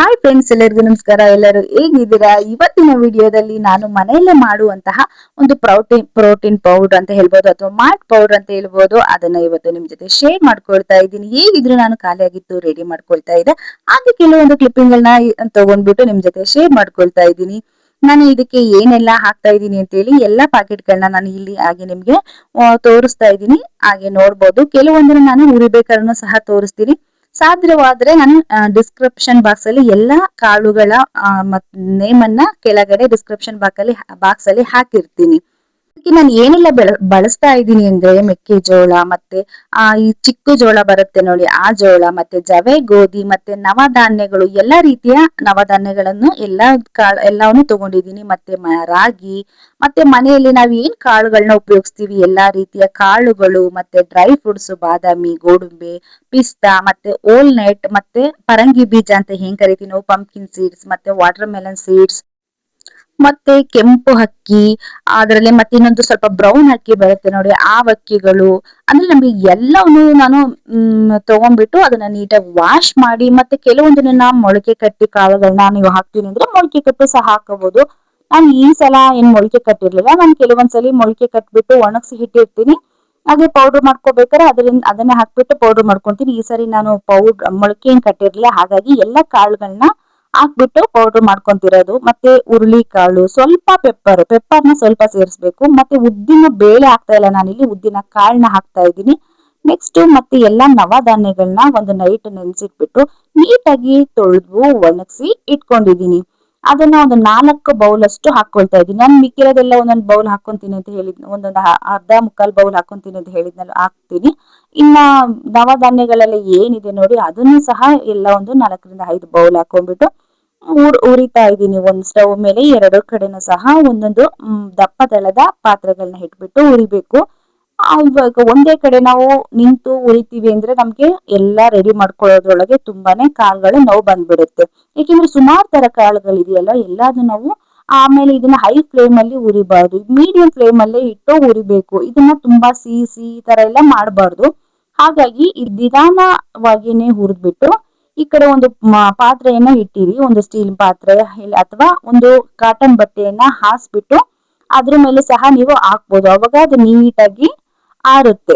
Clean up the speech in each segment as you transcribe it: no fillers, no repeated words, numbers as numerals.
Hi friends, ಎಲ್ಲರಿಗೂ ನಮಸ್ಕಾರ. ಎಲ್ಲರೂ ಹೇಗಿದ್ದೀರಾ? ಇವತ್ತಿನ ವಿಡಿಯೋದಲ್ಲಿ ನಾನು ಮನೆಯಲ್ಲೇ ಮಾಡುವಂತಹ ಒಂದು ಪ್ರೋಟೀನ್ ಪೌಡರ್ ಅಂತ ಹೇಳ್ಬೋದು, ಅಥವಾ ಮಾಲ್ಟ್ ಪೌಡರ್ ಅಂತ ಹೇಳ್ಬೋದು. ಅದನ್ನ ಇವತ್ತು ನಿಮ್ ಜೊತೆ ಶೇರ್ ಮಾಡ್ಕೊಳ್ತಾ ಇದ್ದೀನಿ. ಹೇಗಿದ್ರು ನಾನು ಖಾಲಿಯಾಗಿತ್ತು, ರೆಡಿ ಮಾಡ್ಕೊಳ್ತಾ ಇದ್ದೆ. ಹಾಗೆ ಕೆಲವೊಂದು ಕ್ಲಿಪ್ಪಿಂಗ್ ಗಳನ್ನ ತಗೊಂಡ್ಬಿಟ್ಟು ನಿಮ್ ಜೊತೆ ಶೇರ್ ಮಾಡ್ಕೊಳ್ತಾ ಇದ್ದೀನಿ. ನಾನು ಇದಕ್ಕೆ ಏನೆಲ್ಲ ಹಾಕ್ತಾ ಇದ್ದೀನಿ ಅಂತ ಹೇಳಿ ಎಲ್ಲಾ ಪ್ಯಾಕೆಟ್ ಗಳನ್ನ ನಾನು ಇಲ್ಲಿ ಹಾಗೆ ನಿಮ್ಗೆ ತೋರಿಸ್ತಾ ಇದ್ದೀನಿ. ಹಾಗೆ ನೋಡ್ಬೋದು, ಕೆಲವೊಂದನ್ನು ನಾನು ಉರಿಬೇಕಾದ್ರೂ ಸಹ ತೋರಿಸ್ತೀನಿ. ಸಾಧ್ಯವಾದ್ರೆ ನಾನು ಡಿಸ್ಕ್ರಿಪ್ಷನ್ ಬಾಕ್ಸ್ ಅಲ್ಲಿ ಎಲ್ಲಾ ಕಾಳುಗಳ ನೇಮ್ ಅನ್ನ ಕೆಳಗಡೆ ಡಿಸ್ಕ್ರಿಪ್ಷನ್ ಬಾಕ್ಸ್ ಅಲ್ಲಿ ಹಾಕಿರ್ತೀನಿ. ನಾನು ಏನೆಲ್ಲ ಬಳಸ್ತಾ ಇದ್ದೀನಿ ಅಂದ್ರೆ ಮೆಕ್ಕೆಜೋಳ, ಮತ್ತೆ ಈ ಚಿಕ್ಕು ಜೋಳ ಬರುತ್ತೆ ನೋಡಿ, ಆ ಜೋಳ, ಮತ್ತೆ ಜವೆ, ಗೋಧಿ, ಮತ್ತೆ ನವಧಾನ್ಯಗಳು, ಎಲ್ಲಾ ರೀತಿಯ ನವಧಾನ್ಯಗಳನ್ನು ಎಲ್ಲವನ್ನು ತಗೊಂಡಿದ್ದೀನಿ. ಮತ್ತೆ ರಾಗಿ, ಮತ್ತೆ ಮನೆಯಲ್ಲಿ ನಾವ್ ಏನ್ ಕಾಳುಗಳನ್ನ ಉಪಯೋಗಿಸ್ತೀವಿ, ಎಲ್ಲಾ ರೀತಿಯ ಕಾಳುಗಳು, ಮತ್ತೆ ಡ್ರೈ ಫ್ರೂಟ್ಸ್, ಬಾದಾಮಿ, ಗೋಡಂಬಿ, ಪಿಸ್ತಾ, ಮತ್ತೆ ಓಲ್ನಟ್, ಮತ್ತೆ ಪರಂಗಿ ಬೀಜ ಅಂತ ಹೆಂಗ್ ಕರಿತೀವಿ ನಾವು, ಪಂಪ್ಕಿನ್ ಸೀಡ್ಸ್, ಮತ್ತೆ ವಾಟರ್ ಮೆಲನ್ ಸೀಡ್ಸ್, ಮತ್ತೆ ಕೆಂಪು ಹಕ್ಕಿ, ಅದರಲ್ಲಿ ಮತ್ತೆ ಇನ್ನೊಂದು ಸ್ವಲ್ಪ ಬ್ರೌನ್ ಅಕ್ಕಿ ಬರುತ್ತೆ ನೋಡಿ, ಆ ಅಕ್ಕಿಗಳು. ಅಂದ್ರೆ ನಮ್ಗೆ ಎಲ್ಲವನ್ನು ನಾನು ತಗೊಂಡ್ಬಿಟ್ಟು ಅದನ್ನ ನೀಟಾಗಿ ವಾಶ್ ಮಾಡಿ, ಮತ್ತೆ ಕೆಲವೊಂದನ್ನ ಮೊಳಕೆ ಕಟ್ಟಿ ಕಾಳುಗಳನ್ನ ನೀವು ಹಾಕ್ತೀನಿ ಅಂದ್ರೆ ಮೊಳಕೆ ಕಟ್ಟು ಸಹ ಹಾಕಬಹುದು. ನಾನು ಈ ಸಲ ಏನ್ ಮೊಳಕೆ ಕಟ್ಟಿರ್ಲಿಲ್ಲ, ನಾನು ಕೆಲವೊಂದ್ಸಲಿ ಮೊಳಕೆ ಕಟ್ಬಿಟ್ಟು ಒಣಗಿಸಿ ಇಟ್ಟಿರ್ತೀನಿ. ಹಾಗೆ ಪೌಡರ್ ಮಾಡ್ಕೋಬೇಕಾದ್ರೆ ಅದನ್ನ ಹಾಕ್ಬಿಟ್ಟು ಪೌಡರ್ ಮಾಡ್ಕೊಂತೀನಿ. ಈ ಸರಿ ನಾನು ಮೊಳಕೆ ಏನ್ ಕಟ್ಟಿರ್ಲಿಲ್ಲ, ಹಾಗಾಗಿ ಎಲ್ಲಾ ಕಾಳುಗಳನ್ನ ಹಾಕ್ಬಿಟ್ಟು ಪೌಡರ್ ಮಾಡ್ಕೊಂತಿರೋದು. ಮತ್ತೆ ಹುರುಳಿ ಕಾಳು, ಸ್ವಲ್ಪ ಪೆಪ್ಪರ್ನ ಸ್ವಲ್ಪ ಸೇರಿಸ್ಬೇಕು. ಮತ್ತೆ ಉದ್ದಿನ ಬೇಳೆ ಹಾಕ್ತಾ ಇಲ್ಲ ನಾನಿಲ್ಲಿ, ಉದ್ದಿನ ಕಾಳನ್ನ ಹಾಕ್ತಾ ಇದ್ದೀನಿ. ನೆಕ್ಸ್ಟ್ ಮತ್ತೆ ಎಲ್ಲಾ ನವಧಾನ್ಯಗಳನ್ನ ಒಂದು ನೈಟ್ ನೆನ್ಸಿಟ್ಬಿಟ್ಟು ನೀಟಾಗಿ ತೊಳೆದು ಒಣಗಿಸಿ ಇಟ್ಕೊಂಡಿದೀನಿ. ಅದನ್ನ ಒಂದು 4 ಬೌಲ್ ಅಷ್ಟು ಹಾಕೊಳ್ತಾ ಇದ್ದೀನಿ. ನಾನು ಮಿಕ್ಕಿರೋದೆಲ್ಲ ಒಂದೊಂದು ಬೌಲ್ ಹಾಕೊಂತೀನಿ ಅಂತ ಹೇಳಿದ್, ಒಂದೊಂದು ಅರ್ಧ ಮುಕ್ಕಾಲ್ ಬೌಲ್ ಹಾಕೊಂತೀನಿ ಅಂತ ಹೇಳಿದ್ನಲ್ಲ, ಹಾಕ್ತೀನಿ. ಇನ್ನ ನವಧಾನ್ಯಗಳೆಲ್ಲ ಏನಿದೆ ನೋಡಿ, ಅದನ್ನು ಸಹ ಎಲ್ಲ ಒಂದು 4 ರಿಂದ 5 ಬೌಲ್ ಹಾಕೊಂಡ್ಬಿಟ್ಟು ಉರಿತಾ ಇದ್ದೀನಿ. ಒಂದ್ ಸ್ಟವ್ ಮೇಲೆ 2 ಕಡೆನೂ ಸಹ ಒಂದೊಂದು ದಪ್ಪ ತಳದ ಪಾತ್ರೆಗಳನ್ನ ಇಟ್ಬಿಟ್ಟು ಉರಿಬೇಕು. ಇವಾಗ ಒಂದೇ ಕಡೆ ನಾವು ನಿಂತು ಉರಿತೀವಿ ಅಂದ್ರೆ ನಮ್ಗೆ ಎಲ್ಲಾ ರೆಡಿ ಮಾಡ್ಕೊಳ್ಳೋದ್ರೊಳಗೆ ತುಂಬಾನೇ ಕಾಳುಗಳು ನೋವು ಬಂದ್ಬಿಡುತ್ತೆ. ಯಾಕೆಂದ್ರೆ ಸುಮಾರು ತರ ಕಾಳುಗಳಿದೆಯಲ್ಲ, ಎಲ್ಲಾನು ನಾವು ಆಮೇಲೆ ಇದನ್ನ ಹೈ ಫ್ಲೇಮ್ ಅಲ್ಲಿ ಉರಿಬಾರ್ದು, ಮೀಡಿಯಂ ಫ್ಲೇಮ್ ಅಲ್ಲೇ ಇಟ್ಟು ಉರಿಬೇಕು. ಇದನ್ನ ತುಂಬಾ ಸಿಹಿ ಈ ತರ ಎಲ್ಲ ಮಾಡಬಾರ್ದು. ಹಾಗಾಗಿ ನಿಧಾನವಾಗಿನೇ ಹುರಿದ್ಬಿಟ್ಟು ಈ ಕಡೆ ಒಂದು ಪಾತ್ರೆಯನ್ನ ಇಟ್ಟಿರಿ, ಒಂದು ಸ್ಟೀಲ್ ಪಾತ್ರೆ ಅಥವಾ ಒಂದು ಕಾಟನ್ ಬಟ್ಟೆಯನ್ನ ಹಾಸ್ಬಿಟ್ಟು ಅದ್ರ ಮೇಲೆ ಸಹ ನೀವು ಹಾಕ್ಬೋದು. ಅವಾಗ ಅದು ನೀಟಾಗಿ ಆರುತ್ತೆ.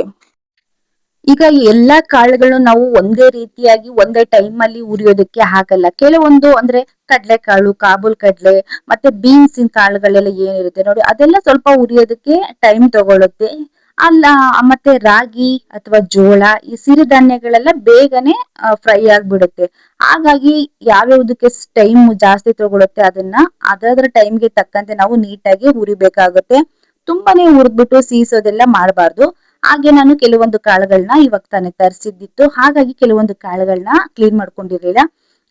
ಈಗ ಎಲ್ಲಾ ಕಾಳುಗಳು ನಾವು ಒಂದೇ ರೀತಿಯಾಗಿ ಒಂದೇ ಟೈಮ್ ಅಲ್ಲಿ ಉರಿಯೋದಕ್ಕೆ ಆಗಲ್ಲ. ಕೆಲವೊಂದು ಅಂದ್ರೆ ಕಡ್ಲೆಕಾಳು, ಕಾಬೂಲ್ ಕಡ್ಲೆ, ಮತ್ತೆ ಬೀನ್ಸಿನ ಕಾಳುಗಳೆಲ್ಲ ಏನಿರುತ್ತೆ ನೋಡಿ, ಅದೆಲ್ಲ ಸ್ವಲ್ಪ ಉರಿಯೋದಕ್ಕೆ ಟೈಮ್ ತಗೊಳುತ್ತೆ. ಅಲ್ಲ, ಮತ್ತೆ ರಾಗಿ ಅಥವಾ ಜೋಳ, ಈ ಸಿರಿಧಾನ್ಯಗಳೆಲ್ಲ ಬೇಗನೆ ಫ್ರೈ ಆಗ್ಬಿಡುತ್ತೆ. ಹಾಗಾಗಿ ಯಾವ್ಯಾವ್ದಕ್ಕೆ ಟೈಮ್ ಜಾಸ್ತಿ ತಗೊಳುತ್ತೆ ಅದನ್ನ ಅದಾದ್ರ ಟೈಮ್ಗೆ ತಕ್ಕಂತೆ ನಾವು ನೀಟಾಗಿ ಹುರಿಬೇಕಾಗುತ್ತೆ. ತುಂಬಾನೇ ಹುರಿದ್ಬಿಟ್ಟು ಸೀಸೋದೆಲ್ಲ ಮಾಡಬಾರ್ದು. ಹಾಗೆ ನಾನು ಕೆಲವೊಂದು ಕಾಳುಗಳನ್ನ ಇವಾಗ ತಾನೇ ತರಿಸಿದ್ದಿತ್ತು, ಹಾಗಾಗಿ ಕೆಲವೊಂದು ಕಾಳುಗಳನ್ನ ಕ್ಲೀನ್ ಮಾಡ್ಕೊಂಡಿರ್ಲಿಲ್ಲ.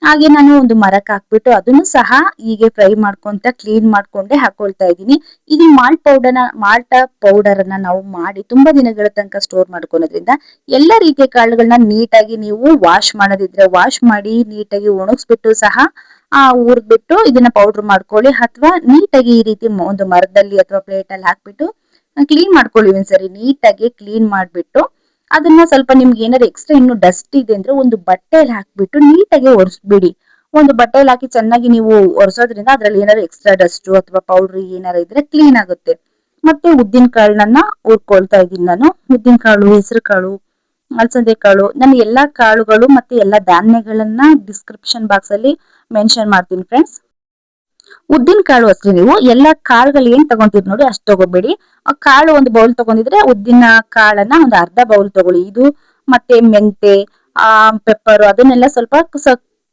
ಹಾಗೆ ನಾನು ಒಂದು ಮರಕ್ಕೆ ಹಾಕ್ಬಿಟ್ಟು ಅದನ್ನು ಸಹ ಹೀಗೆ ಫ್ರೈ ಮಾಡ್ಕೊಂತ ಕ್ಲೀನ್ ಮಾಡ್ಕೊಂಡೆ ಹಾಕೊಳ್ತಾ ಇದ್ದೀನಿ. ಇದು ಮಾಲ್ಟ ಪೌಡರ್ ಅನ್ನ ನಾವು ಮಾಡಿ ತುಂಬಾ ದಿನಗಳ ತನಕ ಸ್ಟೋರ್ ಮಾಡ್ಕೊಳೋದ್ರಿಂದ ಎಲ್ಲಾ ರೀತಿಯ ಕಾಳುಗಳನ್ನ ನೀಟಾಗಿ ನೀವು ವಾಶ್ ಮಾಡೋದಿದ್ರೆ ವಾಶ್ ಮಾಡಿ ನೀಟಾಗಿ ಒಣಗಿಸ್ಬಿಟ್ಟು ಸಹ ಹುರಿದ್ಬಿಟ್ಟು ಇದನ್ನ ಪೌಡರ್ ಮಾಡ್ಕೊಳ್ಳಿ. ಅಥವಾ ನೀಟಾಗಿ ಈ ರೀತಿ ಒಂದು ಮರದಲ್ಲಿ ಅಥವಾ ಪ್ಲೇಟ್ ಅಲ್ಲಿ ಹಾಕ್ಬಿಟ್ಟು ಕ್ಲೀನ್ ಮಾಡ್ಕೊಳ್ಳಿ. ಒಂದ್ಸರಿ ನೀಟಾಗಿ ಕ್ಲೀನ್ ಮಾಡ್ಬಿಟ್ಟು ಅದನ್ನ ಸ್ವಲ್ಪ ನಿಮ್ಗೆ ಏನಾದ್ರು ಎಕ್ಸ್ಟ್ರಾ ಇನ್ನು ಡಸ್ಟ್ ಇದೆ ಅಂದ್ರೆ ಒಂದು ಬಟ್ಟೆಯಲ್ಲಿ ಹಾಕ್ಬಿಟ್ಟು ನೀಟಾಗಿ ಒರೆಸ್ಬಿಡಿ. ಒಂದು ಬಟ್ಟೆಯಲ್ಲಿ ಹಾಕಿ ಚೆನ್ನಾಗಿ ನೀವು ಒರೆಸೋದ್ರಿಂದ ಅದ್ರಲ್ಲಿ ಏನಾದ್ರು ಎಕ್ಸ್ಟ್ರಾ ಡಸ್ಟ್ ಅಥವಾ ಪೌಡರ್ ಏನಾರು ಇದ್ರೆ ಕ್ಲೀನ್ ಆಗುತ್ತೆ. ಮತ್ತೆ ಉದ್ದಿನ ಕಾಳನ್ನ ಹುರ್ಕೊಳ್ತಾ ಇದ್ದೀನಿ ನಾನು. ಉದ್ದಿನ ಕಾಳು, ಹೆಸರು ಕಾಳು, ಅಲಸಂದೆ ಕಾಳು, ನಾನು ಎಲ್ಲಾ ಕಾಳುಗಳು ಮತ್ತೆ ಎಲ್ಲಾ ಧಾನ್ಯಗಳನ್ನ ಡಿಸ್ಕ್ರಿಪ್ಷನ್ ಬಾಕ್ಸ್ ಅಲ್ಲಿ ಮೆನ್ಷನ್ ಮಾಡ್ತೀನಿ ಫ್ರೆಂಡ್ಸ್. ಉದ್ದಿನ ಕಾಳು ಅಷ್ಟೇ, ನೀವು ಎಲ್ಲಾ ಕಾಳುಗಳು ಏನ್ ತಗೊಂತೀರಿ ನೋಡಿ ಅಷ್ಟು ತಗೋಬೇಡಿ. ಕಾಳು ಒಂದು ಬೌಲ್ ತಗೊಂಡಿದ್ರೆ ಉದ್ದಿನ ಕಾಳನ್ನ ಒಂದು ಅರ್ಧ ಬೌಲ್ ತಗೊಳ್ಳಿ. ಇದು ಮತ್ತೆ ಮೆಂತೆ, ಪೆಪ್ಪರ್ ಅದನ್ನೆಲ್ಲ ಸ್ವಲ್ಪ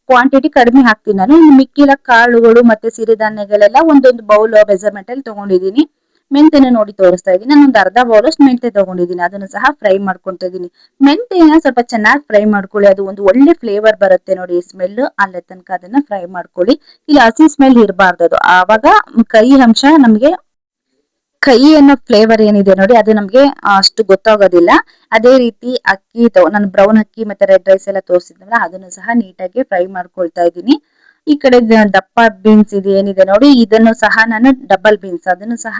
ಕ್ವಾಂಟಿಟಿ ಕಡಿಮೆ ಹಾಕ್ತೀನಿ ನಾನು. ಇನ್ನು ಮಿಕ್ಕಿದ ಕಾಳುಗಳು ಮತ್ತೆ ಸಿರಿಧಾನ್ಯಗಳೆಲ್ಲ ಒಂದೊಂದು ಬೌಲ್ ಮೆಜರ್ಮೆಂಟ್ ಅಲ್ಲಿ ತಗೊಂಡಿದ್ದೀನಿ. ಮೆಂತೆನ ನೋಡಿ ತೋರಿಸ್ತಾ ಇದ್ದೀನಿ, ನಾನು ಒಂದು ಅರ್ಧ ಬೌಲ್ ಅಷ್ಟು ಮೆಂತೆ ತಗೊಂಡಿದ್ದೀನಿ. ಅದನ್ನು ಸಹ ಫ್ರೈ ಮಾಡ್ಕೊಂತ ಇದ್ದೀನಿ. ಮೆಂತೆನ ಸ್ವಲ್ಪ ಚೆನ್ನಾಗಿ ಫ್ರೈ ಮಾಡ್ಕೊಳ್ಳಿ, ಅದು ಒಂದು ಒಳ್ಳೆ ಫ್ಲೇವರ್ ಬರುತ್ತೆ ನೋಡಿ, ಸ್ಮೆಲ್. ಅಲ್ಲೇ ತನಕ ಅದನ್ನ ಫ್ರೈ ಮಾಡ್ಕೊಳ್ಳಿ. ಇಲ್ಲಿ ಹಸಿ ಸ್ಮೆಲ್ ಇರಬಾರ್ದು, ಅದು ಆವಾಗ ಕೈ ಅನ್ನೋ ಫ್ಲೇವರ್ ಏನಿದೆ ನೋಡಿ ಅದು ನಮ್ಗೆ ಅಷ್ಟು ಗೊತ್ತಾಗೋದಿಲ್ಲ. ಅದೇ ರೀತಿ ಅಕ್ಕಿ ನಾನು ಬ್ರೌನ್ ಅಕ್ಕಿ ಮತ್ತೆ ರೆಡ್ ರೈಸ್ ಎಲ್ಲ ತೋರಿಸಿದ್ನಲ್ಲ, ಅದನ್ನು ಸಹ ನೀಟಾಗಿ ಫ್ರೈ ಮಾಡ್ಕೊಳ್ತಾ ಇದ್ದೀನಿ. ಈ ಕಡೆ ದಪ್ಪ ಬೀನ್ಸ್ ಇದೆ ಏನಿದೆ ನೋಡಿ, ಇದನ್ನು ಸಹ ನಾನು ಡಬಲ್ ಬೀನ್ಸ್ ಅದನ್ನು ಸಹ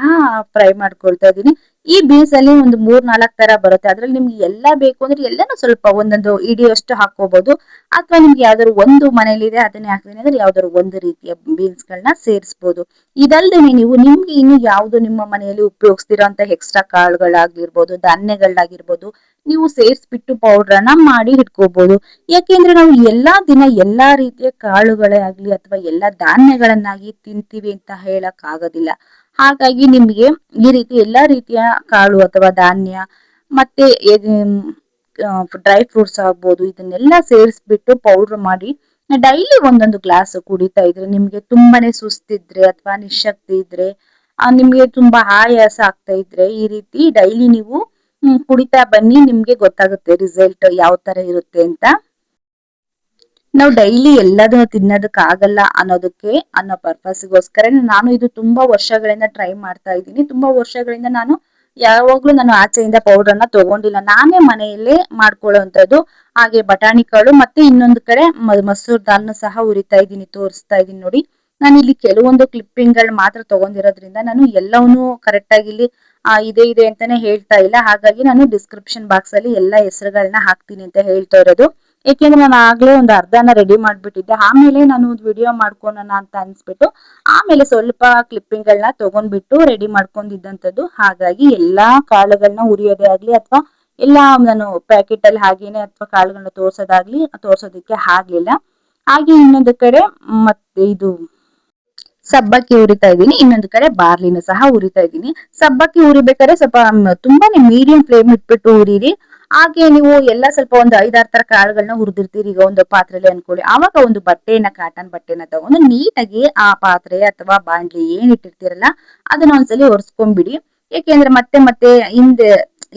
ಫ್ರೈ ಮಾಡ್ಕೊಳ್ತಾ ಇದ್ದೀನಿ. ಈ ಬೀನ್ಸ್ ಅಲ್ಲಿ ಒಂದು 3-4 ತರ ಬರುತ್ತೆ. ಅದ್ರಲ್ಲಿ ನಿಮ್ಗೆ ಎಲ್ಲ ಬೇಕು ಅಂದ್ರೆ ಎಲ್ಲಾನು ಸ್ವಲ್ಪ ಒಂದೊಂದು ಇಡಿಯಷ್ಟು ಹಾಕೋಬಹುದು. ಅಥವಾ ನಿಮ್ಗೆ ಯಾವ್ದಾದ್ರು ಒಂದು ಮನೇಲಿದೆ ಅದನ್ನೇ ಹಾಕ್ತೀನಿ ಅಂದ್ರೆ ಯಾವ್ದಾದ್ರು ಒಂದು ರೀತಿಯ ಬೀನ್ಸ್ ಗಳನ್ನ ಸೇರಿಸಬಹುದು. ಇದಲ್ದೇನೆ ನೀವು ನಿಮ್ಗೆ ಇನ್ನು ಯಾವ್ದು ನಿಮ್ಮ ಮನೆಯಲ್ಲಿ ಉಪಯೋಗಿಸ್ತಿರೋ ಅಂತ ಎಕ್ಸ್ಟ್ರಾ ಕಾಳುಗಳಾಗಿರ್ಬೋದು, ಧಾನ್ಯಗಳಾಗಿರ್ಬೋದು, ನೀವು ಸೇರಿಸ್ಬಿಟ್ಟು ಪೌಡ್ರನ್ನ ಮಾಡಿ ಇಟ್ಕೋಬಹುದು. ಯಾಕೆಂದ್ರೆ ನಾವು ಎಲ್ಲಾ ದಿನ ಎಲ್ಲಾ ರೀತಿಯ ಕಾಳುಗಳೇ ಆಗ್ಲಿ ಅಥವಾ ಎಲ್ಲಾ ಧಾನ್ಯಗಳನ್ನಾಗಿ ತಿಂತೀವಿ ಅಂತ ಹೇಳಕ್ ಆಗೋದಿಲ್ಲ. ಹಾಗಾಗಿ ನಿಮ್ಗೆ ಈ ರೀತಿ ಎಲ್ಲಾ ರೀತಿಯ ಕಾಳು ಅಥವಾ ಧಾನ್ಯ ಮತ್ತೆ ಡ್ರೈ ಫ್ರೂಟ್ಸ್ ಆಗ್ಬೋದು, ಇದನ್ನೆಲ್ಲ ಸೇರಿಸ್ಬಿಟ್ಟು ಪೌಡರ್ ಮಾಡಿ ಡೈಲಿ ಒಂದೊಂದು ಗ್ಲಾಸ್ ಕುಡಿತಾ ಇದ್ರೆ, ನಿಮ್ಗೆ ತುಂಬಾನೇ ಸುಸ್ತಿದ್ರೆ ಅಥವಾ ನಿಶಕ್ತಿ ಇದ್ರೆ, ನಿಮ್ಗೆ ತುಂಬಾ ಆಯಾಸ ಆಗ್ತಾ ಇದ್ರೆ, ಈ ರೀತಿ ಡೈಲಿ ನೀವು ಕುಡಿತಾ ಬನ್ನಿ. ನಿಮ್ಗೆ ಗೊತ್ತಾಗುತ್ತೆ ರಿಸಲ್ಟ್ ಯಾವ ತರ ಇರುತ್ತೆ ಅಂತ. ನಾವು ಡೈಲಿ ಎಲ್ಲದನ್ನು ತಿನ್ನೋದಕ್ಕಾಗಲ್ಲ ಅನ್ನೋ ಪರ್ಪಸ್ಗೋಸ್ಕರ ನಾನು ಇದು ತುಂಬಾ ವರ್ಷಗಳಿಂದ ಟ್ರೈ ಮಾಡ್ತಾ ಇದ್ದೀನಿ. ತುಂಬಾ ವರ್ಷಗಳಿಂದ ನಾನು ಯಾವಾಗ್ಲೂ ನಾನು ಆಚೆಯಿಂದ ಪೌಡರ್ನ ತಗೊಂಡಿಲ್ಲ, ನಾನೇ ಮನೆಯಲ್ಲೇ ಮಾಡ್ಕೊಳ್ಳುವಂಥದ್ದು. ಹಾಗೆ ಬಟಾಣಿ ಕಾಳು ಮತ್ತೆ ಇನ್ನೊಂದು ಕಡೆ ಮಸೂರ್ ದಾಲ್ನು ಸಹ ಹುರಿತಾ ಇದ್ದೀನಿ, ತೋರಿಸ್ತಾ ಇದ್ದೀನಿ ನೋಡಿ. ನಾನು ಇಲ್ಲಿ ಕೆಲವೊಂದು ಕ್ಲಿಪ್ಪಿಂಗ್ ಗಳು ಮಾತ್ರ ತಗೊಂಡಿರೋದ್ರಿಂದ ನಾನು ಎಲ್ಲವನ್ನೂ ಕರೆಕ್ಟ್ ಆಗಿ ಇಲ್ಲಿ ಇದೆ ಇದೆ ಅಂತಾನೆ ಹೇಳ್ತಾ ಇಲ್ಲ. ಹಾಗಾಗಿ ನಾನು ಡಿಸ್ಕ್ರಿಪ್ಷನ್ ಬಾಕ್ಸ್ ಅಲ್ಲಿ ಎಲ್ಲಾ ಹೆಸರುಗಳನ್ನ ಹಾಕ್ತೀನಿ ಅಂತ ಹೇಳ್ತಾ ಇರೋದು. ಏಕೆಂದ್ರೆ ನಾನು ಆಗ್ಲೇ ಒಂದು ಅರ್ಧನ ರೆಡಿ ಮಾಡ್ಬಿಟ್ಟಿದ್ದೆ, ಆಮೇಲೆ ನಾನು ಒಂದು ವಿಡಿಯೋ ಮಾಡ್ಕೊಳೋಣ ಅಂತ ಅನ್ಸ್ಬಿಟ್ಟು ಆಮೇಲೆ ಸ್ವಲ್ಪ ಕ್ಲಿಪ್ಪಿಂಗ್ ಗಳನ್ನ ತಗೊಂಡ್ಬಿಟ್ಟು ರೆಡಿ ಮಾಡ್ಕೊಂಡಿದ್ದಂಥದ್ದು. ಹಾಗಾಗಿ ಎಲ್ಲಾ ಕಾಳುಗಳನ್ನ ಉರಿಯೋದೇ ಆಗ್ಲಿ ಅಥವಾ ಎಲ್ಲಾ ನಾನು ಪ್ಯಾಕೆಟ್ ಅಲ್ಲಿ ಹಾಗೇನೆ ಅಥವಾ ಕಾಳುಗಳನ್ನ ತೋರ್ಸೋದಕ್ಕೆ ಆಗ್ಲಿಲ್ಲ. ಹಾಗೆ ಇನ್ನೊಂದು ಕಡೆ ಮತ್ತೆ ಇದು ಸಬ್ಬಕ್ಕಿ ಉರಿತಾ ಇದ್ದೀನಿ, ಇನ್ನೊಂದು ಕಡೆ ಬಾರ್ಲಿನ ಸಹ ಉರಿತಾ ಇದ್ದೀನಿ. ಸಬ್ಬಕ್ಕಿ ಉರಿಬೇಕಾದ್ರೆ ಸ್ವಲ್ಪ ತುಂಬಾನೇ ಮೀಡಿಯಂ ಫ್ಲೇಮ್ ಇಟ್ಬಿಟ್ಟು ಉರಿರಿ. ಹಾಗೆ ನೀವು ಎಲ್ಲ ಸ್ವಲ್ಪ ಒಂದು 5-6 ತರ ಕಾಳುಗಳನ್ನ ಹುರಿದಿರ್ತೀರಿ ಈಗ ಒಂದು ಪಾತ್ರೆಯಲ್ಲಿ ಅನ್ಕೊಳ್ಳಿ. ಆವಾಗ ಒಂದು ಬಟ್ಟೆನ, ಕಾಟನ್ ಬಟ್ಟೆನ ತಗೊಂಡು ನೀಟಾಗಿ ಆ ಪಾತ್ರೆ ಅಥವಾ ಬಾಂಡ್ಲಿ ಏನ್ ಇಟ್ಟಿರ್ತೀರಲ್ಲ ಅದನ್ನ ಒಂದ್ಸಲಿ ಒರೆಸ್ಕೊಂಡ್ಬಿಡಿ. ಯಾಕೆಂದ್ರೆ ಮತ್ತೆ ಮತ್ತೆ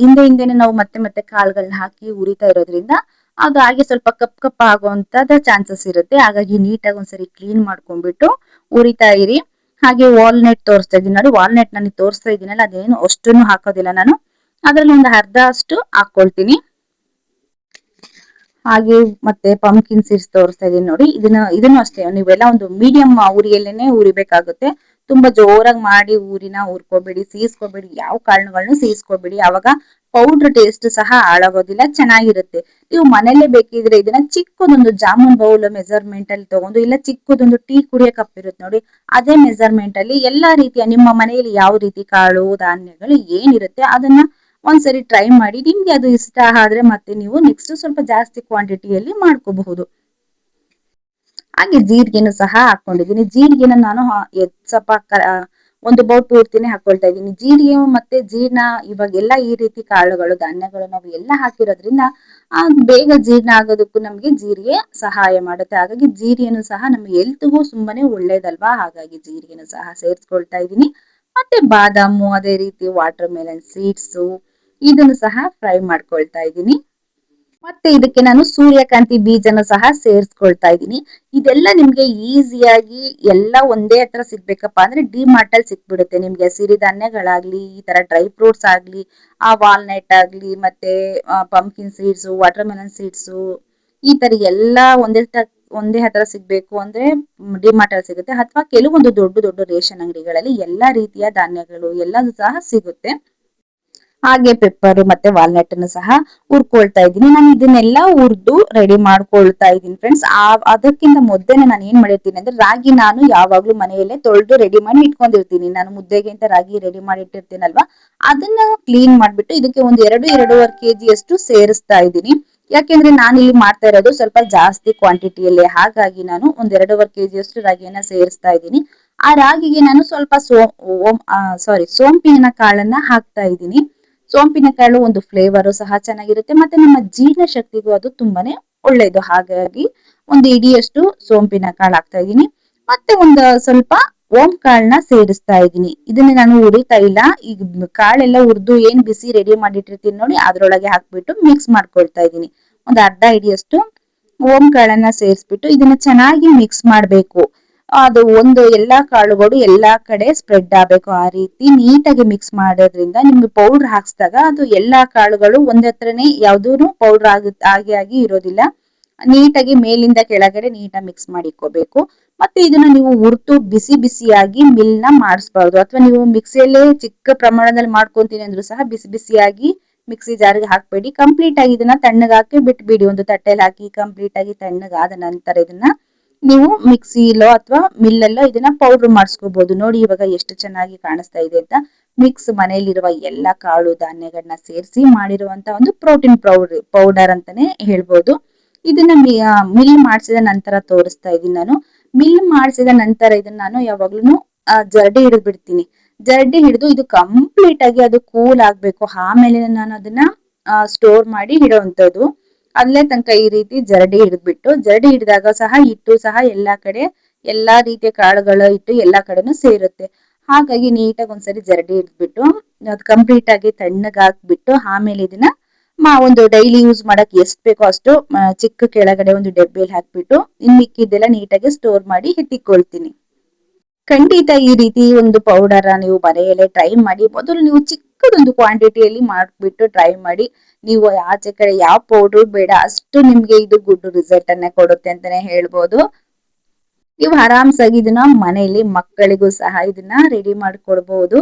ಹಿಂದೆನೆ ನಾವು ಮತ್ತೆ ಮತ್ತೆ ಕಾಳುಗಳನ್ನ ಹಾಕಿ ಉರಿತಾ ಇರೋದ್ರಿಂದ ಅದು ಹಾಗೆ ಸ್ವಲ್ಪ ಕಪ್ ಕಪ್ ಆಗುವಂತದ ಚಾನ್ಸಸ್ ಇರುತ್ತೆ. ಹಾಗಾಗಿ ನೀಟಾಗಿ ಒಂದ್ಸರಿ ಕ್ಲೀನ್ ಮಾಡ್ಕೊಂಡ್ಬಿಟ್ಟು ಉರಿತಾ ಇರಿ. ಹಾಗೆ ವಾಲ್ನಟ್ ತೋರಿಸ್ತಾ ಇದ್ದೀನಿ ನೋಡಿ, ವಾಲ್ನಟ್ ನನಗೆ ತೋರಿಸ್ತಾ ಇದ್ದೀನಲ್ಲ ಅದೇನು ಅಷ್ಟನ್ನು ಹಾಕೋದಿಲ್ಲ ನಾನು, ಅದ್ರಲ್ಲಿ ಒಂದು ಅರ್ಧ ಅಷ್ಟು ಹಾಕೊಳ್ತೀನಿ. ಹಾಗೆ ಮತ್ತೆ ಪಂಪ್ಕಿನ್ ಸೀಡ್ಸ್ ತೋರಿಸ್ತಾ ಇದೀನಿ ನೋಡಿ, ಇದನ್ನು ಅಷ್ಟೇ ನೀವೆಲ್ಲ ಒಂದು ಮೀಡಿಯಂ ಉರಿಯಲ್ಲೇನೆ ಉರಿಬೇಕಾಗುತ್ತೆ. ತುಂಬಾ ಜೋರಾಗಿ ಮಾಡಿ ಹುರ್ಕೋಬೇಡಿ, ಸೀಸ್ಕೋಬೇಡಿ, ಯಾವ ಕಾರಣಗಳನ್ನು ಸೀಸ್ಕೋಬೇಡಿ. ಅವಾಗ ಪೌಡರ್ ಟೇಸ್ಟ್ ಸಹ ಹಾಳಾಗೋದಿಲ್ಲ, ಚೆನ್ನಾಗಿರುತ್ತೆ. ನೀವು ಮನೇಲೆ ಬೇಕಿದ್ರೆ ಇದನ್ನ ಚಿಕ್ಕದೊಂದು ಜಾಮೂನ್ ಬೌಲ್ ಮೆಜರ್ಮೆಂಟ್ ಅಲ್ಲಿ ತಗೊಂಡು, ಇಲ್ಲ ಚಿಕ್ಕದೊಂದು ಟೀ ಕುಡಿಯೋ ಕಪ್ ಇರುತ್ತೆ ನೋಡಿ, ಅದೇ ಮೆಜರ್ಮೆಂಟ್ ಅಲ್ಲಿ ಎಲ್ಲಾ ರೀತಿಯ ನಿಮ್ಮ ಮನೆಯಲ್ಲಿ ಯಾವ ರೀತಿ ಕಾಳು ಧಾನ್ಯಗಳು ಏನಿರುತ್ತೆ ಅದನ್ನ ಒಂದ್ಸರಿ ಟ್ರೈ ಮಾಡಿ. ನಿಮ್ಗೆ ಅದು ಇಷ್ಟ ಆದ್ರೆ ಮತ್ತೆ ನೀವು ನೆಕ್ಸ್ಟ್ ಸ್ವಲ್ಪ ಜಾಸ್ತಿ ಕ್ವಾಂಟಿಟಿಯಲ್ಲಿ ಮಾಡ್ಕೋಬಹುದು. ಹಾಗೆ ಜೀರಿಗೆನು ಸಹ ಹಾಕೊಂಡಿದ್ದೀನಿ. ಜೀರಿಗೆನ ನಾನು ಸ್ವಲ್ಪ ಒಂದು ಬೌಲ್ ಪೂರ್ತಿನೇ ಹಾಕೊಳ್ತಾ ಇದ್ದೀನಿ. ಜೀರಿಗೆ ಮತ್ತೆ ಜೀರ್ಣ ಇವಾಗೆಲ್ಲ ಈ ರೀತಿ ಕಾಳುಗಳು ಧಾನ್ಯಗಳು ನಾವು ಎಲ್ಲ ಹಾಕಿರೋದ್ರಿಂದ ಬೇಗ ಜೀರ್ಣ ಆಗೋದಕ್ಕೂ ನಮ್ಗೆ ಜೀರಿಗೆ ಸಹಾಯ ಮಾಡುತ್ತೆ. ಹಾಗಾಗಿ ಜೀರಿಗೆನು ಸಹ ನಮ್ಮ ಹೆಲ್ತ್ಗೂ ತುಂಬಾನೇ ಒಳ್ಳೇದಲ್ವಾ, ಹಾಗಾಗಿ ಜೀರಿಗೆನು ಸಹ ಸೇರಿಸ್ಕೊಳ್ತಾ ಇದ್ದೀನಿ. ಮತ್ತೆ ಬಾದಾಮು, ಅದೇ ರೀತಿ ವಾಟರ್ ಮೆಲನ್ ಸೀಡ್ಸ್ ಇದನ್ನು ಸಹ ಫ್ರೈ ಮಾಡ್ಕೊಳ್ತಾ ಇದ್ದೀನಿ. ಮತ್ತೆ ಇದಕ್ಕೆ ನಾನು ಸೂರ್ಯಕಾಂತಿ ಬೀಜನ ಸಹ ಸೇರಿಸ್ಕೊಳ್ತಾ ಇದ್ದೀನಿ. ಇದೆಲ್ಲ ನಿಮ್ಗೆ ಈಸಿಯಾಗಿ ಎಲ್ಲ ಒಂದೇ ಹತ್ರ ಸಿಗ್ಬೇಕಪ್ಪ ಅಂದ್ರೆ ಡಿಮಾರ್ಟ್ ಅಲ್ಲಿ ಸಿಕ್ಬಿಡುತ್ತೆ ನಿಮ್ಗೆ. ಸಿರಿಧಾನ್ಯಗಳಾಗ್ಲಿ, ಈ ತರ ಡ್ರೈ ಫ್ರೂಟ್ಸ್ ಆಗ್ಲಿ, ವಾಲ್ನಟ್ ಆಗ್ಲಿ, ಮತ್ತೆ pumpkin seeds, water melon seeds, ಈ ತರ ಎಲ್ಲ ಒಂದೇ ಹತ್ರ ಸಿಗ್ಬೇಕು ಅಂದ್ರೆ ಡಿಮಾರ್ಟ್ ಅಲ್ಲಿ ಸಿಗುತ್ತೆ. ಅಥವಾ ಕೆಲವೊಂದು ದೊಡ್ಡ ದೊಡ್ಡ ರೇಷನ್ ಅಂಗಡಿಗಳಲ್ಲಿ ಎಲ್ಲಾ ರೀತಿಯ ಧಾನ್ಯಗಳು ಎಲ್ಲದೂ ಸಹ ಸಿಗುತ್ತೆ. ಹಾಗೆ ಪೆಪ್ಪರ್ ಮತ್ತೆ ವಾಲ್ನಟ್ ಅನ್ನು ಸಹ ಹುರ್ಕೊಳ್ತಾ ಇದ್ದೀನಿ. ನಾನು ಇದನ್ನೆಲ್ಲ ಹುರಿದು ರೆಡಿ ಮಾಡ್ಕೊಳ್ತಾ ಇದ್ದೀನಿ ಫ್ರೆಂಡ್ಸ್. ಅದಕ್ಕಿಂತ ಮೊದಲೇ ನಾನು ಏನ್ ಮಾಡಿರ್ತೀನಿ ಅಂದ್ರೆ ರಾಗಿ ನಾನು ಯಾವಾಗ್ಲೂ ಮನೆಯಲ್ಲೇ ತೊಳೆದು ರೆಡಿ ಮಾಡಿ ಇಟ್ಕೊಂಡಿರ್ತೀನಿ. ನಾನು ಮುದ್ದೆಗೆ ಅಂತ ರಾಗಿ ರೆಡಿ ಮಾಡಿ ಇಟ್ಟಿರ್ತೀನಲ್ವಾ, ಅದನ್ನ ಕ್ಲೀನ್ ಮಾಡ್ಬಿಟ್ಟು ಇದಕ್ಕೆ ಒಂದು 2-2.5 kg ಅಷ್ಟು ಸೇರಿಸ್ತಾ ಇದ್ದೀನಿ. ಯಾಕೆಂದ್ರೆ ನಾನು ಇಲ್ಲಿ ಮಾಡ್ತಾ ಇರೋದು ಸ್ವಲ್ಪ ಜಾಸ್ತಿ ಕ್ವಾಂಟಿಟಿಯಲ್ಲಿ, ಹಾಗಾಗಿ ನಾನು ಒಂದು 2.5 kg ಅಷ್ಟು ರಾಗಿಯನ್ನ ಸೇರಿಸ್ತಾ ಇದ್ದೀನಿ. ಆ ರಾಗಿಗೆ ನಾನು ಸ್ವಲ್ಪ ಸೋಂಪಿನ ಕಾಳನ್ನ ಹಾಕ್ತಾ ಇದ್ದೀನಿ. ಸೋಂಪಿನ ಕಾಳು ಒಂದು ಫ್ಲೇವರ್ ಸಹ ಚೆನ್ನಾಗಿರುತ್ತೆ, ಮತ್ತೆ ನಮ್ಮ ಜೀರ್ಣ ಶಕ್ತಿಗೂ ಅದು ತುಂಬಾನೇ ಒಳ್ಳೇದು. ಹಾಗಾಗಿ ಒಂದು ಇಡಿಯಷ್ಟು ಸೋಂಪಿನ ಕಾಳು ಹಾಕ್ತಾ ಇದ್ದೀನಿ. ಮತ್ತೆ ಒಂದು ಸ್ವಲ್ಪ ಓಂ ಕಾಳನ್ನ ಸೇರಿಸ್ತಾ ಇದ್ದೀನಿ. ಇದನ್ನ ನಾನು ಹುರಿತಾ ಇಲ್ಲ, ಈಗ ಕಾಳೆಲ್ಲ ಹುರಿದು ಏನ್ ಬಿಸಿ ರೆಡಿ ಮಾಡಿಟ್ಟಿರ್ತೀನಿ ನೋಡಿ ಅದ್ರೊಳಗೆ ಹಾಕ್ಬಿಟ್ಟು ಮಿಕ್ಸ್ ಮಾಡ್ಕೊಳ್ತಾ ಇದ್ದೀನಿ. ಒಂದು ಅರ್ಧ ಇಡಿಯಷ್ಟು ಓಂ ಕಾಳನ್ನ ಸೇರಿಸ್ಬಿಟ್ಟು ಇದನ್ನ ಚೆನ್ನಾಗಿ ಮಿಕ್ಸ್ ಮಾಡ್ಬೇಕು. ಅದು ಒಂದು ಎಲ್ಲಾ ಕಾಳುಗಳು ಎಲ್ಲಾ ಕಡೆ ಸ್ಪ್ರೆಡ್ ಆಗ್ಬೇಕು. ಆ ರೀತಿ ನೀಟಾಗಿ ಮಿಕ್ಸ್ ಮಾಡೋದ್ರಿಂದ ನಿಮ್ಗೆ ಪೌಡರ್ ಹಾಕ್ಸಿದಾಗ ಅದು ಎಲ್ಲಾ ಕಾಳುಗಳು ಒಂದ್ ಹತ್ರನೇ ಯಾವ್ದೂನು ಪೌಡರ್ ಆಗಿ ಇರೋದಿಲ್ಲ. ನೀಟಾಗಿ ಮೇಲಿಂದ ಕೆಳಗಡೆ ನೀಟಾಗಿ ಮಿಕ್ಸ್ ಮಾಡಿಕೋಬೇಕು. ಮತ್ತೆ ಇದನ್ನ ನೀವು ಹುರ್ತು ಬಿಸಿ ಬಿಸಿಯಾಗಿ ಮಿಲ್ ನ ಮಾಡಿಸಬಾರ್ದು, ಅಥವಾ ನೀವು ಮಿಕ್ಸಿಯಲ್ಲೇ ಚಿಕ್ಕ ಪ್ರಮಾಣದಲ್ಲಿ ಮಾಡ್ಕೊಂತೀನಿ ಅಂದ್ರೂ ಸಹ ಬಿಸಿ ಬಿಸಿಯಾಗಿ ಮಿಕ್ಸಿ ಜಾರ್ಗೆ ಹಾಕ್ಬೇಡಿ. ಕಂಪ್ಲೀಟ್ ಆಗಿ ಇದನ್ನ ತಣ್ಣಗಾಕಿ ಬಿಟ್ಬಿಡಿ, ಒಂದು ತಟ್ಟೆಲಿ ಹಾಕಿ ಕಂಪ್ಲೀಟ್ ಆಗಿ ತಣ್ಣಗಾದ ನಂತರ ಇದನ್ನ ನೀವು ಮಿಕ್ಸಿಲೋ ಅಥವಾ ಮಿಲ್ಲಲ್ಲೋ ಇದನ್ನ ಪೌಡರ್ ಮಾಡಿಸ್ಕೋಬಹುದು. ನೋಡಿ ಇವಾಗ ಎಷ್ಟು ಚೆನ್ನಾಗಿ ಕಾಣಿಸ್ತಾ ಇದೆ ಅಂತ. ಮಿಕ್ಸ್ ಮನೆಯಲ್ಲಿರುವ ಎಲ್ಲಾ ಕಾಳು ಧಾನ್ಯಗಳನ್ನ ಸೇರಿಸಿ ಮಾಡಿರುವಂತ ಒಂದು ಪ್ರೋಟೀನ್ ಪೌಡರ್ ಅಂತಾನೆ ಹೇಳ್ಬೋದು. ಇದನ್ನ ಮಿಲ್ ಮಾಡಿಸಿದ ನಂತರ ತೋರಿಸ್ತಾ ಇದ್ದೀನಿ ನಾನು. ಮಿಲ್ ಮಾಡಿಸಿದ ನಂತರ ಇದನ್ನ ನಾನು ಯಾವಾಗ್ಲೂ ಜರಡಿ ಹಿಡಿದು ಬಿಡ್ತೀನಿ. ಜರಡಿ ಹಿಡಿದು ಇದು ಕಂಪ್ಲೀಟ್ ಆಗಿ ಅದು ಕೂಲ್ ಆಗ್ಬೇಕು, ಆಮೇಲೆ ನಾನು ಅದನ್ನ ಸ್ಟೋರ್ ಮಾಡಿ ಇಡುವಂತದ್ದು. ಅಲ್ಲೇ ತನಕ ಈ ರೀತಿ ಜರಡಿ ಹಿಡಿದ್ಬಿಟ್ಟು, ಜರಡಿ ಹಿಡಿದಾಗ ಸಹ ಹಿಟ್ಟು ಸಹ ಎಲ್ಲಾ ಕಡೆ ಎಲ್ಲಾ ರೀತಿಯ ಕಾಳುಗಳ ಹಿಟ್ಟು ಎಲ್ಲಾ ಕಡೆನೂ ಸೇರುತ್ತೆ. ಹಾಗಾಗಿ ನೀಟಾಗಿ ಒಂದ್ಸರಿ ಜರಡಿ ಹಿಡಿದ್ಬಿಟ್ಟು ಅದು ಕಂಪ್ಲೀಟ್ ಆಗಿ ತಣ್ಣಗೆ ಹಾಕ್ಬಿಟ್ಟು ಆಮೇಲೆ ಇದನ್ನ ಒಂದು ಡೈಲಿ ಯೂಸ್ ಮಾಡಕ್ ಎಷ್ಟು ಬೇಕೋ ಅಷ್ಟು ಚಿಕ್ಕ ಕೆಳಗಡೆ ಒಂದು ಡಬ್ಬಿಯಲ್ಲಿ ಹಾಕ್ಬಿಟ್ಟು ಇನ್ ಮಿಕ್ಕಿದ್ದೆಲ್ಲ ನೀಟಾಗಿ ಸ್ಟೋರ್ ಮಾಡಿ ಇಟ್ಟಿಕೊಳ್ತೀನಿ. ಖಂಡಿತ ಈ ರೀತಿ ಒಂದು ಪೌಡರ್ ನೀವು ಮನೆಯಲ್ಲೇ ಟ್ರೈ ಮಾಡಿ. ಮೊದಲು ನೀವು ಚಿಕ್ಕದೊಂದು ಕ್ವಾಂಟಿಟಿಯಲ್ಲಿ ಮಾಡ್ಬಿಟ್ಟು ಟ್ರೈ ಮಾಡಿ. ನೀವು ಆಚೆ ಕಡೆ ಯಾವ ಪೌಡರ್ ಬೇಡ, ಅಷ್ಟು ನಿಮ್ಗೆ ಇದು ಗುಡ್ ರಿಸಲ್ಟ್ ಅನ್ನ ಕೊಡುತ್ತೆ ಅಂತಾನೆ ಹೇಳ್ಬೋದು. ನೀವು ಆರಾಮ್ಸಾಗಿ ಇದನ್ನ ಮನೆಯಲ್ಲಿ ಮಕ್ಕಳಿಗೂ ಸಹ ಇದನ್ನ ರೆಡಿ ಮಾಡ್ಕೊಡ್ಬಹುದು.